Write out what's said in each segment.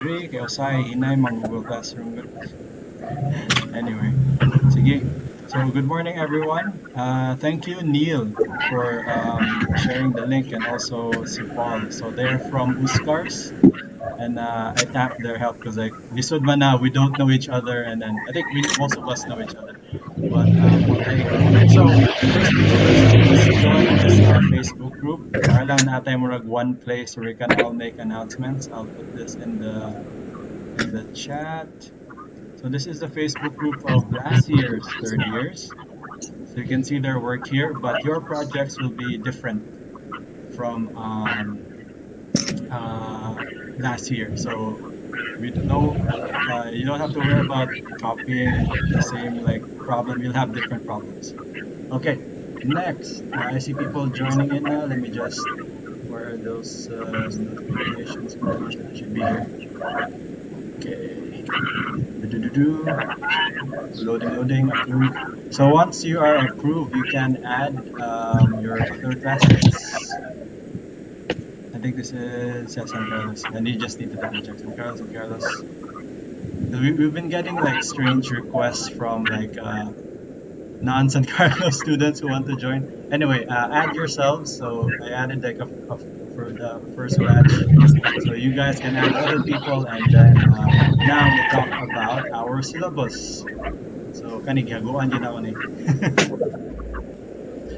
Dre, kay Osai, Inay, mga Google Classroom. Anyway, sige. So, good morning, everyone. Thank you, Neil, for sharing the link, and also si Paul. So, they're from Uskars, and I tapped their help because, like, lisod man na, we don't know each other, and then I think most of us know each other. But we'll take a moment. So, first things first, please join this Facebook group. Para lang natin murag one place where we can all make announcements. I'll put this in the chat. So this is the Facebook group of last year's third years. So you can see their work here, but your projects will be different from last year. So we don't know, you don't have to worry about copying the same like problem. You'll have different problems. Okay, next, I see people joining in now. Let me just, where are those notifications going? Should be here. Okay. Do-do-do-do. Loading, approve. So once you are approved, you can add your other classmates. I think this is San Carlos, and you just need to double check San Carlos, San Carlos. We've been getting like strange requests from like non-San Carlos students who want to join. Anyway, add yourselves. So I added like for the first batch. So you guys can add other people, and then now we'll talk about our syllabus. So kani gihaguan yun ako ni.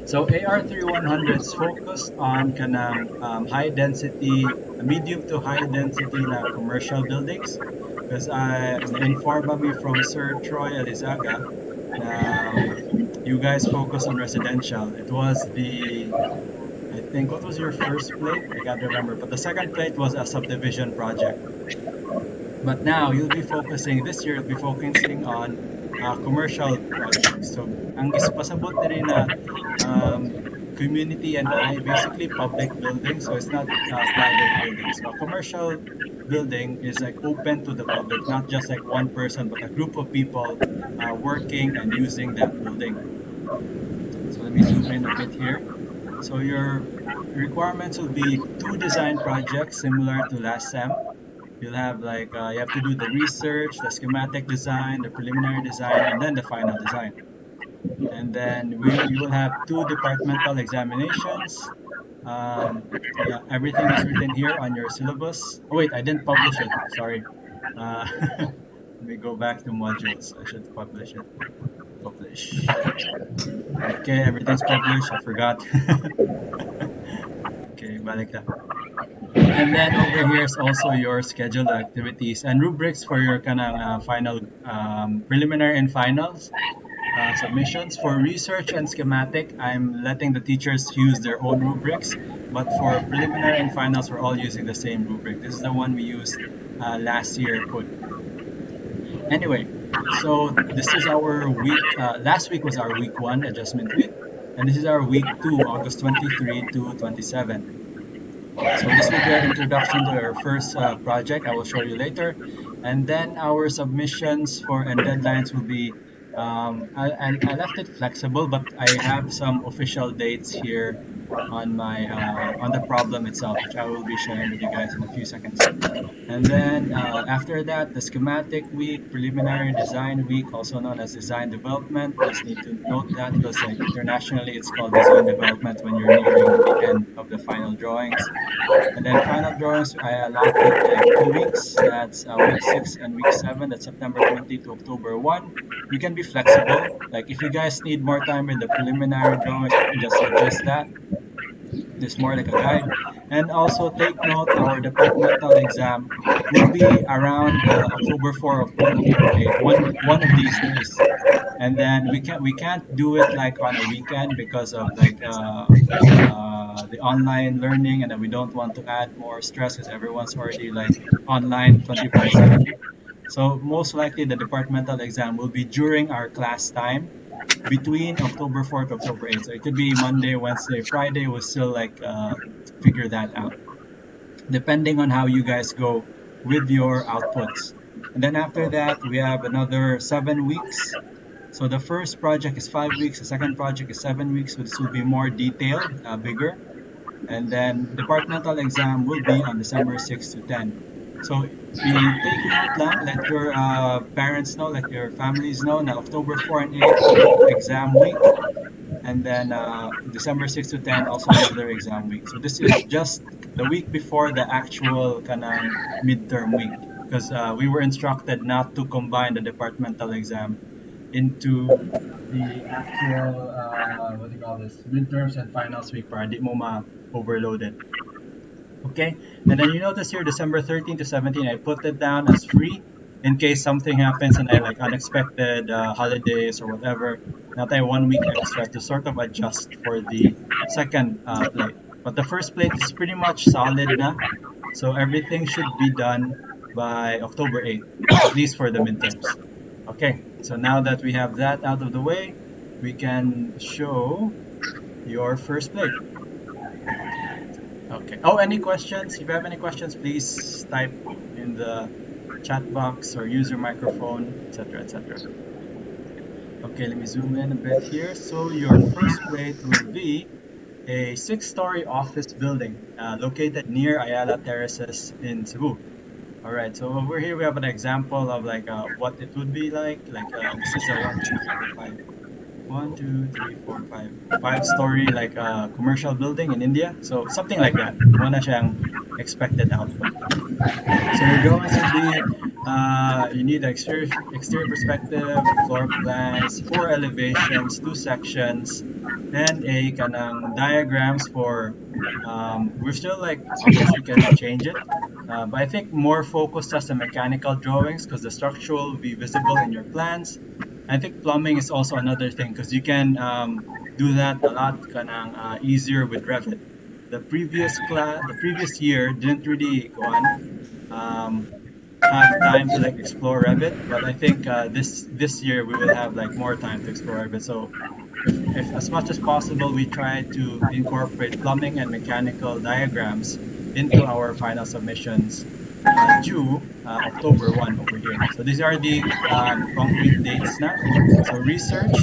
So AR3100s focused on kanang high density, medium to high density na commercial buildings. Because I informed me from Sir Troy Alizaga na you guys focus on residential. It was I think, what was your first plate? I can't remember. But the second plate was a subdivision project. But now this year, you'll be focusing on commercial projects. So, ang pasabot na rin na community and basically public buildings. So, it's not private buildings. So, a commercial building is like open to the public, not just like one person, but a group of people working and using that building. So, let me zoom in a bit here. So, your requirements will be 2 design projects similar to last sem. You'll have like you have to do the research, the schematic design, the preliminary design, and then the final design. And then you will have 2 departmental examinations. Yeah, everything is written here on your syllabus. Oh wait, I didn't publish it. Sorry. Let me go back to modules. I should publish it. Publish. Okay, everything's published. I forgot. Okay, balik na. And then over here is also your scheduled activities and rubrics for your kanang final preliminary and finals submissions. For research and schematic, I'm letting the teachers use their own rubrics, but for preliminary and finals, we're all using the same rubric. This is the one we used last year. Anyway, so this is our week. Last week was our week 1 adjustment week, and this is our week 2, August 23 to 27. So this will be our introduction to our first project. I will show you later. And then our submissions and deadlines will be, I left it flexible, but I have some official dates here on on the problem itself, which I will be sharing with you guys in a few seconds. And then after that, the schematic week, preliminary design week, also known as design development. Just need to note that because like internationally, it's called design development when you're nearing the end of the final drawings. And then final drawings, I allotted like 2 weeks. That's week 6 and week 7. That's September 20 to October 1. We can be flexible. Like if you guys need more time with the preliminary drawings, I can just suggest that. This more like a guide. And also take note, our departmental exam will be around October 4, October 8, one of these days. And then we can't do it like on a weekend because of like the online learning, and then we don't want to add more stress because everyone's already like online 24/7. So most likely the departmental exam will be during our class time between October 4th to October 8th. So it could be Monday, Wednesday, Friday. We'll still like figure that out depending on how you guys go with your outputs. And then after that, we have another 7 weeks. So the first project is 5 weeks, the second project is 7 weeks. So this will be more detailed, bigger. And then departmental exam will be on December 6 to 10. So take note lang, let your parents know, let your families know na October 4 and 8, both exam week. And then December 6 to 10, also another exam week. So this is just the week before the actual kanang midterm week. Because we were instructed not to combine the departmental exam into the actual, what do you call this, midterms and finals week para di mo ma-overloaded. Okay, and then you notice here December 13 to 17, I put it down as free in case something happens and I like unexpected holidays or whatever. Now I have 1 week extra to sort of adjust for the second plate. But the first plate is pretty much solid na, so everything should be done by October 8th, at least for the midterms. Okay, so now that we have that out of the way, we can show your first plate. Okay. Oh, any questions? If you have any questions, please type in the chat box or use your microphone, etc., etc. Okay, let me zoom in a bit here. So your first plate will be a six-story office building located near Ayala Terraces in Cebu. All right. So over here we have an example of like what it would be like. Like this is a 5 story like commercial building in India. So something like that. Mo na siyang expected output. So your drawings would be you need exterior perspective, floor plans, four elevations, two sections, and a kanang diagrams for we're still like of course we can change it. But I think more focused as the mechanical drawings because the structural will be visible in your plans. I think plumbing is also another thing because you can do that a lot kanang, easier with Revit. The previous year didn't really go on um, have time to like explore Revit, but I think this year we will have like more time to explore Revit. So if as much as possible we try to incorporate plumbing and mechanical diagrams into our final submissions due October 1 over here. So these are the concrete dates now. So research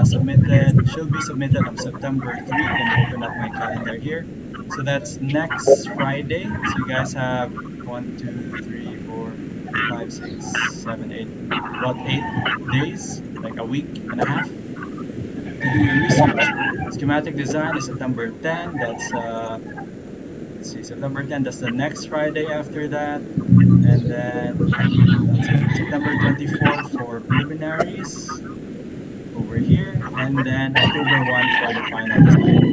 submitted should be submitted on September 3. Let me open up my calendar here. So that's next Friday. So you guys have 1, 2, 3, 4, 5, 6, 7, 8, about 8 days, like a week and a half to do your research. Schematic design is September 10. That's let's see, September 10. That's the next Friday after that, and then that's it. September 24 for preliminaries over here, and then October 1 for the final design.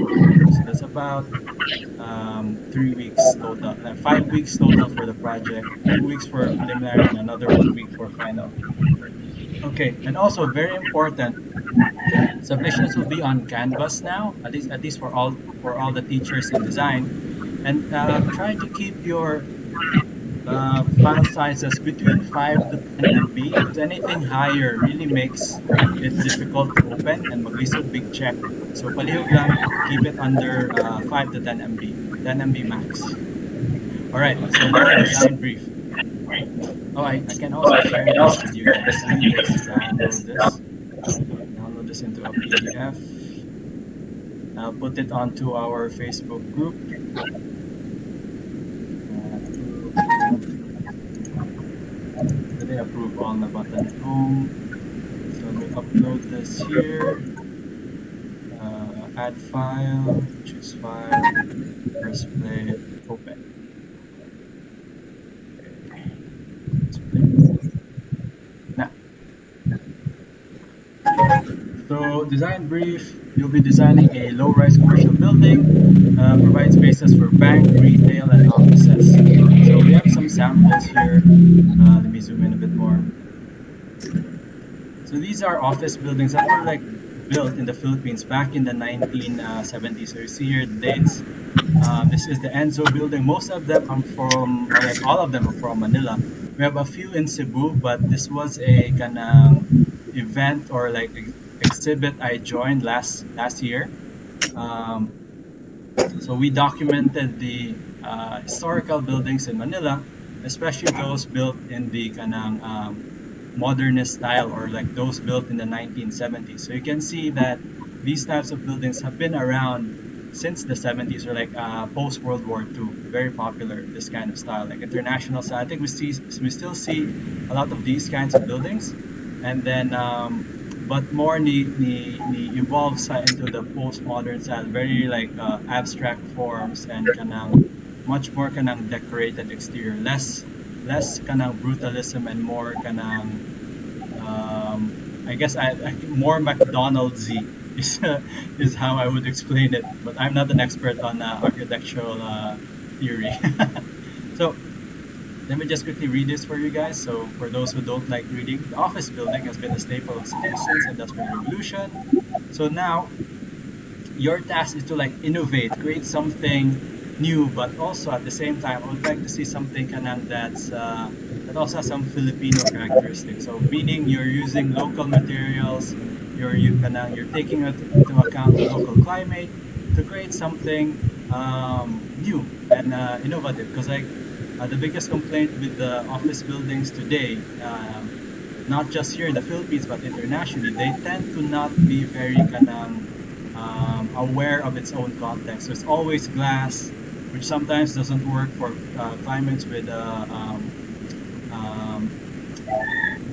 So that's about 3 weeks total, 5 weeks total for the project. 2 weeks for preliminary, and another 1 week for final. Okay, and also very important, submissions will be on Canvas now, at least for all the teachers in design, and try to keep your file sizes between 5 to 10 MB because anything higher really makes it difficult to open and maglisod big check. So palihog lang, keep it under 5 to 10 MB, 10 MB max. All right, so now design brief. Oh, I can also share this with you guys. Let me just download this into a PDF. I'll put it onto our Facebook group. Did I approve on the button home? So let me upload this here. Add file, choose file, first plate, open. Now, so design brief, you'll be designing a low-rise commercial building, provide spaces for bank, retail, and offices. So we have some samples here. Let me zoom in a bit more. So these are office buildings that were like built in the Philippines back in the 1970s. So you see here the dates. This is the Enzo building. Most of them are from, or like all of them are from Manila. We have a few in Cebu, but this was a kanang event or like exhibit I joined last year. Um, so we documented the historical buildings in Manila, especially those built in the kanang modernist style or like those built in the 1970s. So you can see that these types of buildings have been around since the 70s or like post World War II. Very popular this kind of style, like international style. I think we still see a lot of these kinds of buildings, and then but more ni evolve sa into the postmodern style, very like abstract forms and kanang much more kanang decorated exterior, less kanang brutalism and more kanang I guess more McDonald'sy is is how I would explain it. But I'm not an expert on architectural theory. So let me just quickly read this for you guys. So for those who don't like reading, the office building has been a staple of cities since the Industrial Revolution. So now your task is to like innovate, create something new, but also at the same time, I would like to see something kanang that also has some Filipino characteristics. So meaning you're using local materials, you're taking into account the local climate to create something new and innovative. Because like the biggest complaint with the office buildings today, not just here in the Philippines but internationally, they tend to not be very kanang aware of its own context. So it's always glass, which sometimes doesn't work for climates with um,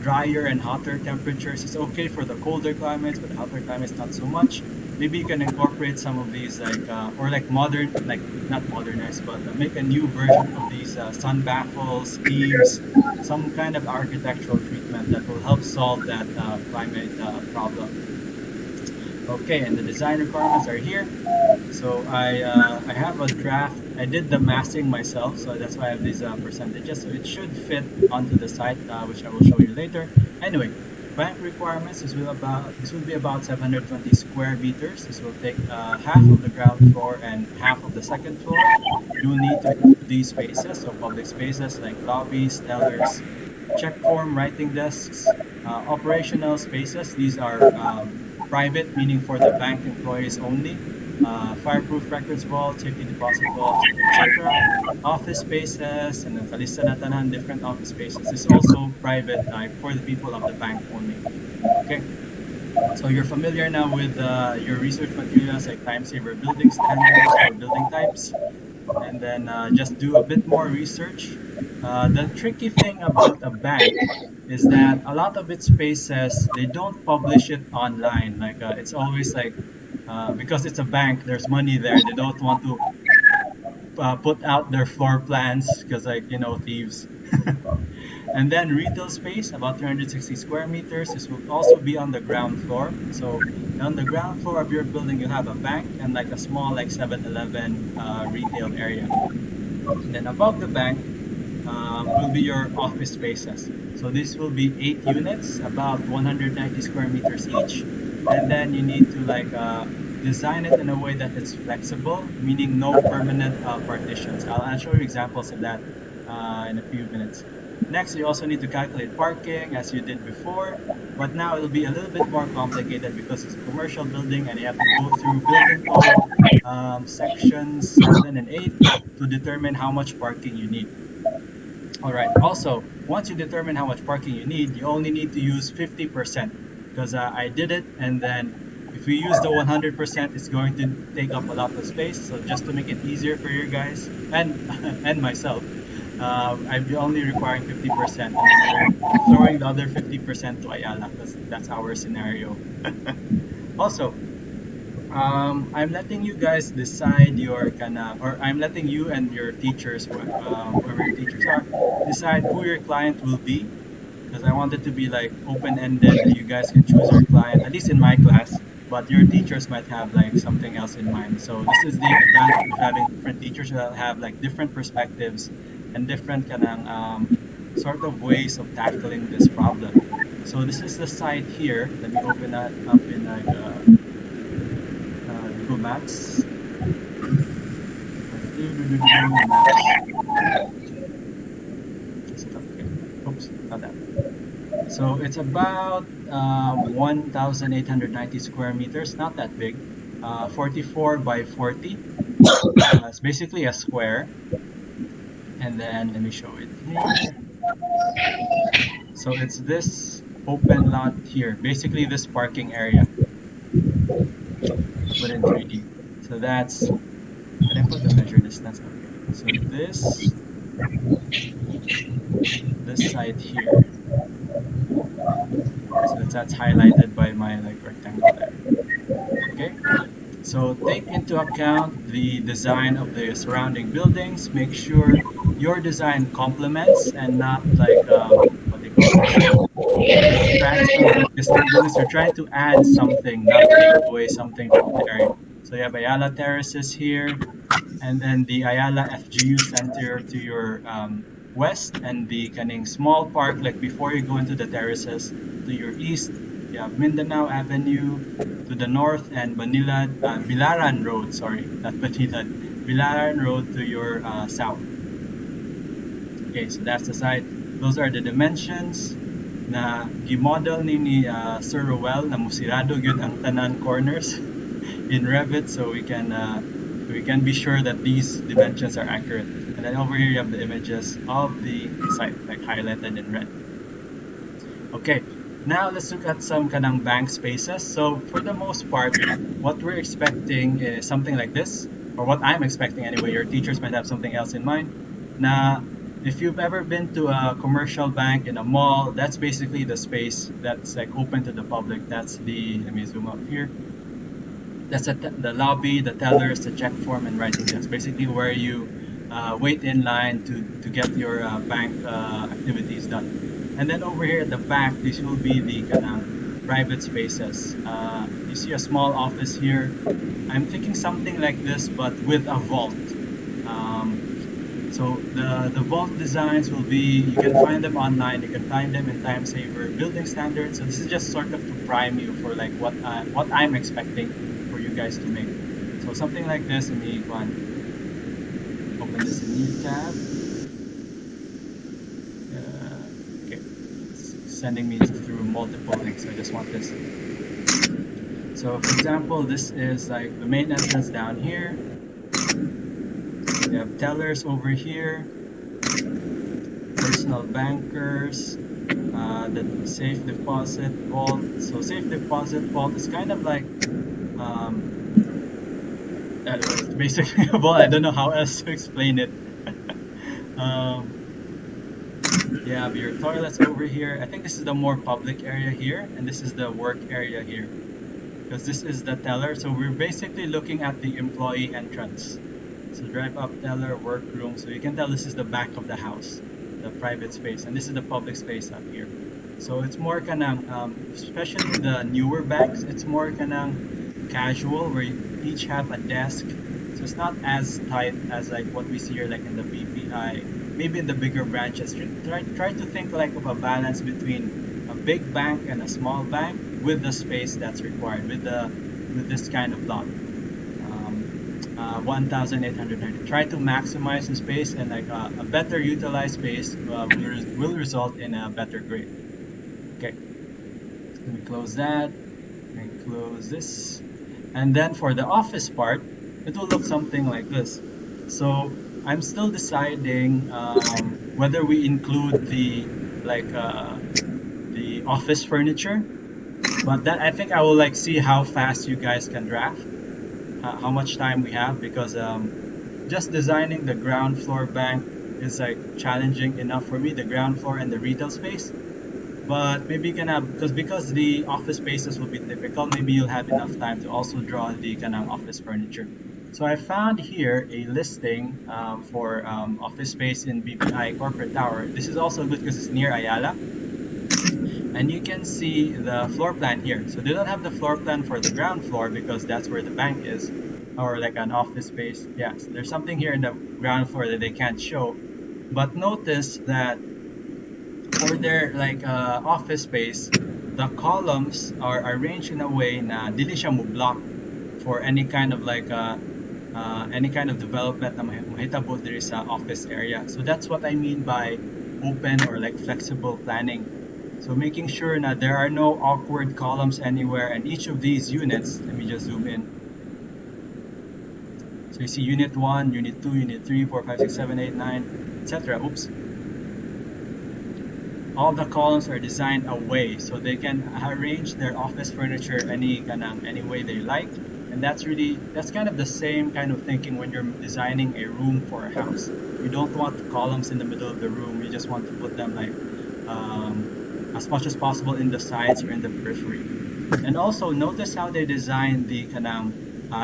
drier and hotter temperatures. It's okay for the colder climates, but the hotter climates not so much. Maybe you can incorporate some of these like or like modern, like not modernized, but make a new version of these sun baffles, eaves, some kind of architectural treatment that will help solve that climate problem. Okay, and the design requirements are here. So I have a draft. I did the massing myself, so that's why I have these percentages. So it should fit onto the site, which I will show you later. Anyway, bank requirements. This will be about 720 square meters. This will take half of the ground floor and half of the second floor. You will need to include these spaces, so public spaces like lobbies, tellers, check form writing desks, operational spaces. These are private, meaning for the bank employees only. Fireproof records vault, safety deposit vault, etc. Office spaces, and then kalista na tanan, different office spaces. This is also private, for the people of the bank only. Okay, so you're familiar now with your research materials like time saver building standards for building types, and then just do a bit more research. The tricky thing about a bank is that a lot of its spaces they don't publish it online. Like it's always like because it's a bank, there's money there. They don't want to put out their floor plans because like thieves. And then retail space, about 360 square meters. This will also be on the ground floor. So on the ground floor of your building, you have a bank and like a small like 7-Eleven retail area. And then above the bank will be your office spaces. So this will be 8 units, about 190 square meters each. And then you need to like design it in a way that it's flexible, meaning no permanent partitions. I'll show you examples of that in a few minutes. Next, you also need to calculate parking as you did before, but now it'll be a little bit more complicated because it's a commercial building and you have to go through building code sections 7 and 8 to determine how much parking you need. All right. Also, once you determine how much parking you need, you only need to use 50% because I did it, and then if we use the 100%, it's going to take up a lot of space. So just to make it easier for you guys and and myself, I'm only requiring 50%, and then we're throwing the other 50% to Ayala because that's our scenario. Also, I'm letting you guys decide your kana, or I'm letting you and your teachers, whoever your teachers are, decide who your client will be. Because I want it to be like open-ended, and you guys can choose your client. At least in my class, but your teachers might have like something else in mind. So this is the advantage of having different teachers that have like different perspectives and different kanang sort of ways of tackling this problem. So this is the site here. Let me open that up in like Google Maps. Maps. Is it up here? Oops, not that. So it's about 1,890 square meters. Not that big. 44 by 40. It's basically a square. And then let me show it here. So it's this open lot here. Basically this parking area, but in 3D. So So that's, can I put the measure distance? Okay. So this side here. So that's highlighted by my like rectangle there. Okay. So take into account the design of the surrounding buildings. Make sure your design complements and not like what they call this, distracts from the existing buildings. You're trying to add something, not take away something from there. So you have Ayala Terraces here, and then the Ayala FGU Center to your west, and the Kaning Small Park, like before you go into the terraces, to your east. You have Mindanao Avenue to the north, and Bilaran Road, sorry, not Banilan, Bilaran Road to your south. Okay, so that's the side. Those are the dimensions na gimodel ni Sir Ruel na musirado gyud ang tanan corners in Revit, so we can be sure that these dimensions are accurate. And then over here you have the images of the site, like highlighted in red. Okay, now let's look at some kanang bank spaces. So for the most part, what we're expecting is something like this, or what I'm expecting anyway. Your teachers might have something else in mind. Now, if you've ever been to a commercial bank in a mall, that's basically the space that's like open to the public. That's the, let me zoom up here. That's the lobby, the tellers, the check form, and writing desk. Basically, where you wait in line to get your bank activities done. And then over here at the back, this will be the kanang private spaces. You see a small office here. I'm thinking something like this, but with a vault. So the vault designs will be, you can find them online, you can find them in Time Saver Building Standards. So this is just sort of to prime you for like what I'm expecting for you guys to make. So something like this, and you can open this in new tab. Okay, it's sending me through multiple links. So I just want this. So for example, this is like the main entrance down here. We have tellers over here, personal bankers, the safe deposit vault. So safe deposit vault is kind of like basically a vault. I don't know how else to explain it. You have your toilets over here. I think this is the more public area here, and this is the work area here, because this is the teller. So we're basically looking at the employee entrance. So drive up teller workroom. So you can tell this is the back of the house, the private space, and this is the public space up here. So it's more kanang, especially the newer banks, it's more kanang casual, where you each have a desk. So it's not as tight as like what we see here, like in the BPI, maybe in the bigger branches. Try to think like of a balance between a big bank and a small bank with the space that's required with this kind of lot. 1,890. Try to maximize the space, and like a better utilized space will result in a better grade. Okay, let me close that and close this. And then for the office part, it will look something like this. So I'm still deciding whether we include the office furniture, but that I think I will like see how fast you guys can draft, how much time we have, because just designing the ground floor bank is like challenging enough for me, the ground floor and the retail space. But maybe you can have, because the office spaces will be difficult, maybe you'll have enough time to also draw the kanang office furniture. So I found here a listing for office space in BPI Corporate Tower. This is also good because it's near Ayala. And you can see the floor plan here. So they don't have the floor plan for the ground floor because that's where the bank is, or like an office space. Yes, there's something here in the ground floor that they can't show. But notice that for their like office space, the columns are arranged in a way na dili siya mo block for any kind of like any kind of development na mahitabo diri sa office area. So that's what I mean by open or like flexible planning. So making sure that there are no awkward columns anywhere, and each of these units, let me just zoom in. So you see unit 1, unit 2, unit 3, 4, 5, 6, 7, 8, 9, etc. Oops. All the columns are designed away so they can arrange their office furniture any way they like. And that's kind of the same kind of thinking when you're designing a room for a house. You don't want the columns in the middle of the room. You just want to put them like as much as possible in the sides or in the periphery. And also notice how they design the kanang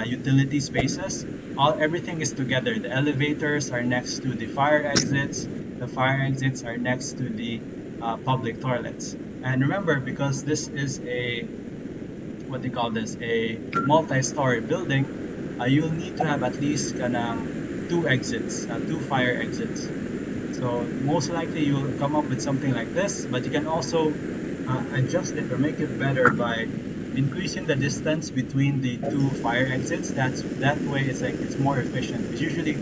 utility spaces. Everything is together. The elevators are next to the fire exits. The fire exits are next to the public toilets. And remember, because this is a what do you call this, a multi-story building, you'll need to have at least kanang two exits, two fire exits. So most likely you'll come up with something like this, but you can also adjust it or make it better by increasing the distance between the two fire exits. That way it's like it's more efficient. It's usually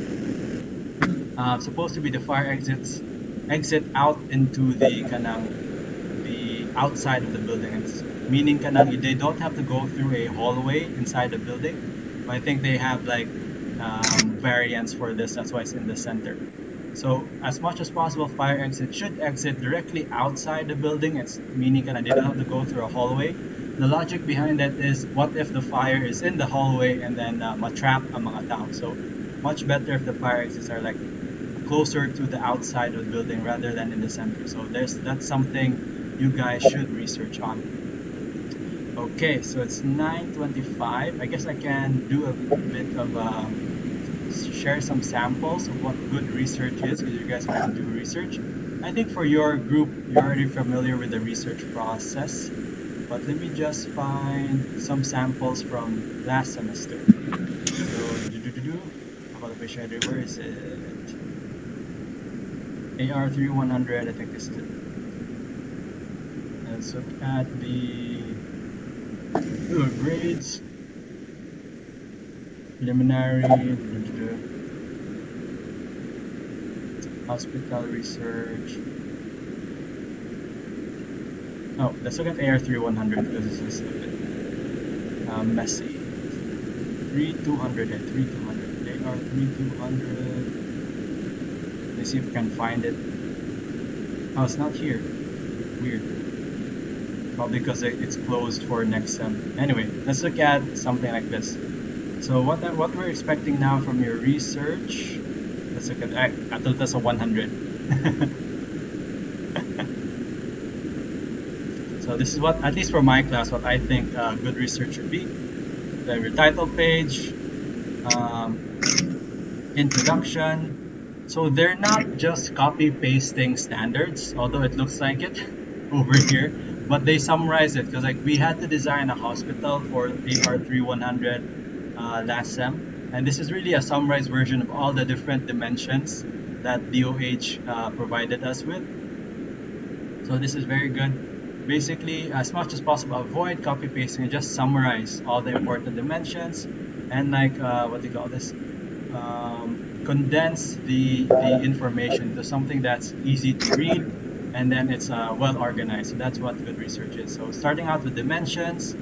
supposed to be the fire exit out into the kanang the outside of the building. It's meaning kanang they don't have to go through a hallway inside the building. But I think they have like variants for this. That's why it's in the center. So as much as possible, fire exit should exit directly outside the building. It's meaning kind of they don't have to go through a hallway. The logic behind that is what if the fire is in the hallway and then matrap ang mga tao. So much better if the fire exits are like closer to the outside of the building rather than in the center. So that's something you guys should research on. Okay, so it's 9:25. I guess I can do a bit of share some samples of what good research is because you guys want to do research. I think for your group, you're already familiar with the research process, but let me just find some samples from last semester. So, where is it? AR3100, I think this is it. Let's look at the grades. Preliminary, hospital research. Oh, let's look at AR3100 because this is a bit messy. 3200 and 3200. AR3200. Let's see if we can find it. Oh, it's not here. Weird. Probably because it's closed for next sem. Anyway, let's look at something like this. So what we're expecting now from your research, let's look at that's a 100. So this is what, at least for my class, what I think good research should be. The your title page, introduction. So they're not just copy pasting standards, although it looks like it over here, but they summarize it because like we had to design a hospital for AR3100 last sem, and this is really a summarized version of all the different dimensions that DOH provided us with. So this is very good. Basically, as much as possible, avoid copy pasting and just summarize all the important dimensions and like what do you call this? Condense the information to something that's easy to read and then it's well organized. So that's what good research is. So starting out with dimensions,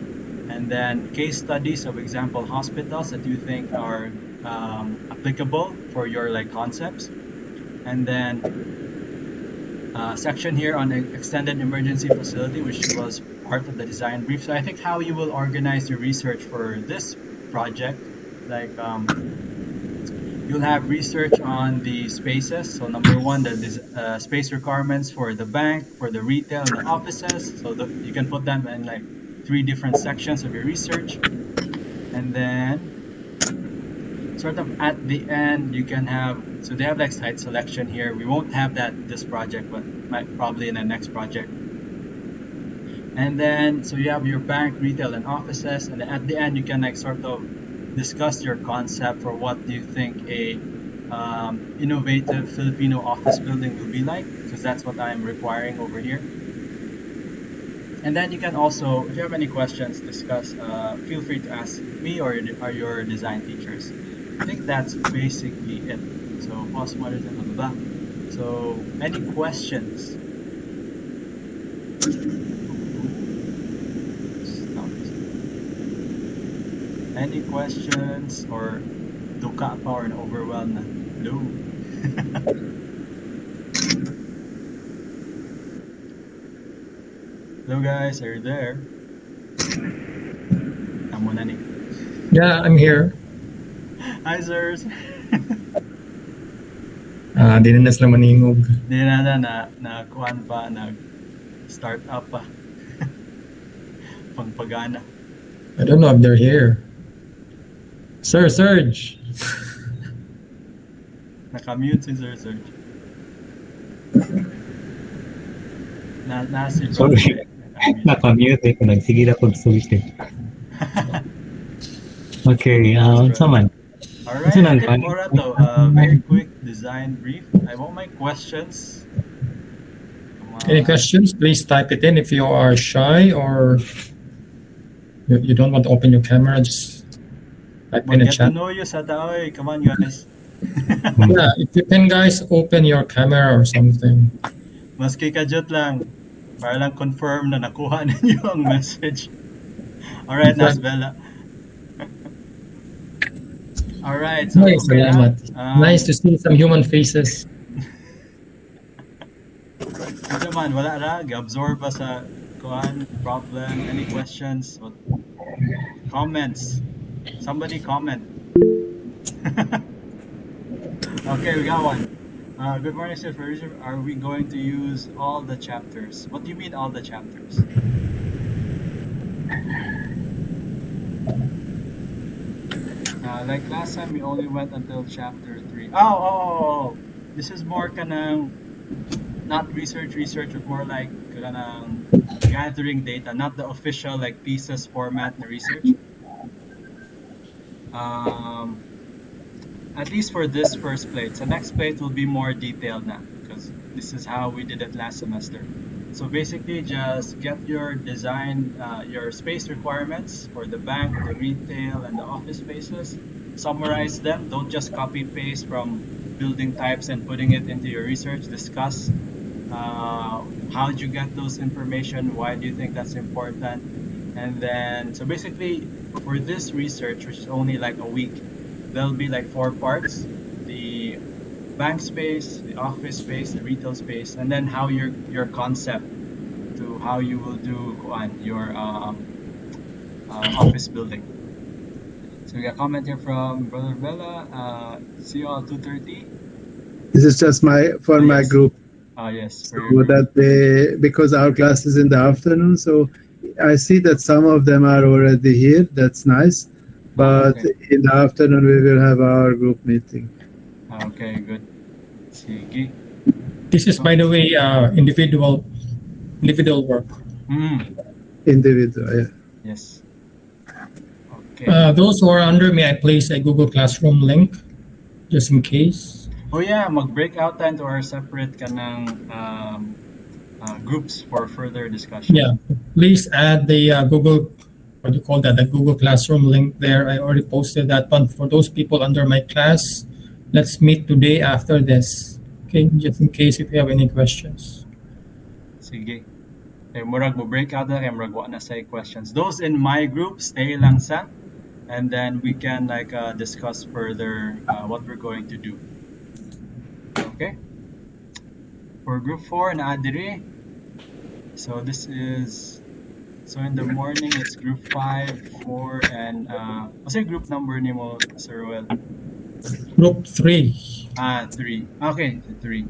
and then case studies of example hospitals that you think are applicable for your like concepts, and then section here on the extended emergency facility, which was part of the design brief. So I think how you will organize your research for this project, like you'll have research on the spaces. So number one, the space requirements for the bank, for the retail, and the offices. So you can put them in like 3 different sections of your research. And then sort of at the end, you can have, so they have like site selection here. We won't have that this project, but might probably in the next project. And then, so you have your bank, retail, and offices. And then at the end, you can like sort of discuss your concept for what do you think a innovative Filipino office building will be like, because that's what I'm requiring over here. And then you can also, if you have any questions, discuss, feel free to ask me or your design teachers. I think that's basically it. So postmodern and blah, blah, blah. So any questions? Any questions or duka pa or overwhelmed na? Hello? Hello guys, are you there? Amo na ni. Yeah, I'm here. Hi, sirs. Di na sila maningog. Di na kuhan pa, nag-start up pa, pangpagana. I don't know if they're here. Sir Serge. Nakamute si Sir Serge. Si Brother Sorry, Be, nakamute. nakamute ko. Nagsigil ako sulti. Okay, Brother. saman. All Kasi right, I nang think Mora to, very quick design brief. I want my questions. Come Any on. questions? Please type it in. If you are shy or you don't want to open your camera, just type in a Get to chat. know you sa taoy. Come on, guys. Yeah, if you can, guys, open your camera or something. Maski kajut lang. Para lang confirm na nakuha ninyo ang message. All right, Nas Bella. All right, so Nice, okay na. salamat. Nice to see some human faces. Ito man, wala ra. Absorb ba sa kuhan, problem, any questions? What? Comments. Somebody comment. Okay, we got one. Good morning, Sir Ferguson. Are we going to use all the chapters? What do you mean all the chapters? Like last time, we only went until chapter 3. Oh. This is more kanang, not research, but more like kanang gathering data, not the official like pieces format na research. At least for this first plate. So next plate will be more detailed now because this is how we did it last semester. So basically, just get your design, your space requirements for the bank, the retail, and the office spaces. Summarize them. Don't just copy paste from building types and putting it into your research. Discuss how did you get those information? Why do you think that's important? And then, so basically, for this research, which is only like a week, there'll be like 4 parts: the bank space, the office space, the retail space, and then how your concept to how you will do your office building. So we got a comment here from Brother Bella. See you all 2:30. This is just my Yes. group. Yes, So for your group. that because our class is in the afternoon, so I see that some of them are already here. That's nice. But Okay. in the afternoon, we will have our group meeting. Okay, good. Sige. This is, by the way, individual work. Individual, yeah. Yes. Okay. Those who are under me, I place a Google Classroom link just in case. Oh yeah, mag-breakout tayo to our separate kanang groups for further discussion. Yeah, please add the Google, what do you call that, the Google Classroom link there. I already posted that one for those people under my class. Let's meet today after this. Okay, just in case if you have any questions. Sige. Murag mo breakout na kay murag wa na say questions. Those in my group, stay lang sa, and then we can like discuss further what we're going to do. Okay. For group 4 na adiri. So this is, so in the morning it's group 5, 4, and what's your group number nimo, Sir Ruel? Group 3. 3. Okay, 3.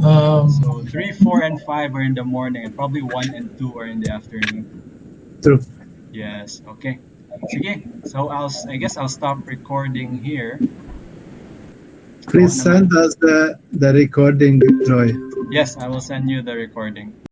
Um, So 3, 4, and 5 are in the morning, and probably 1 and 2 are in the afternoon. True. Yes. Okay. Sige. So I guess I'll stop recording here. Please send us the recording, Troy. Yes, I will send you the recording.